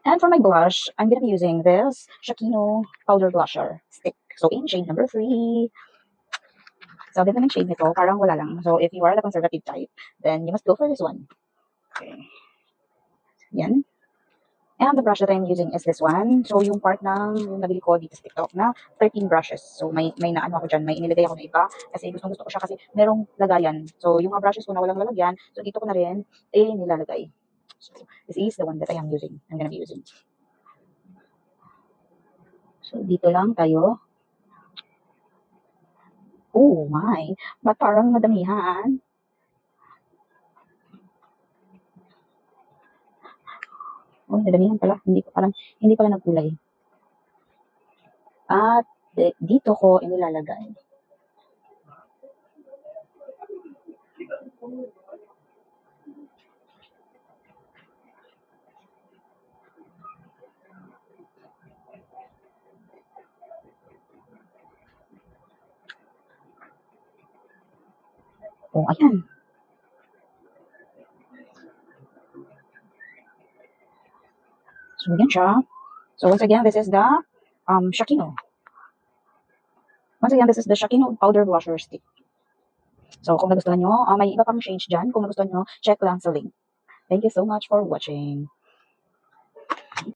And for my blush, I'm gonna be using this Shakino Powder Blusher Stick. So in shade number 3. So this naman shade nito, parang wala lang. So if you are the conservative type, then you must go for this one. Okay. Yan. And the brush that I'm using is this one. So yung part ng yung nabili ko dito sa TikTok na 13 brushes. So may naano ako dyan, may inilagay ako na iba kasi gusto ko siya kasi merong lagayan. So yung mga brushes ko na walang lalagyan, so dito ko na rin nilalagay. So this is the one that I'm gonna be using. So dito lang tayo. Oh my, ba't parang madamihan? Oh, nadamihan pala. Hindi pala nagkulay. At dito ko inilalagay. Oh, ayan. So, yan siya. So, once again, this is the Shakino. Once again, this is the Shakino Powder Blusher Stick. So, kung nagustuhan nyo, may iba pang shades dyan. Kung nagustuhan nyo, check lang sa link. Thank you so much for watching.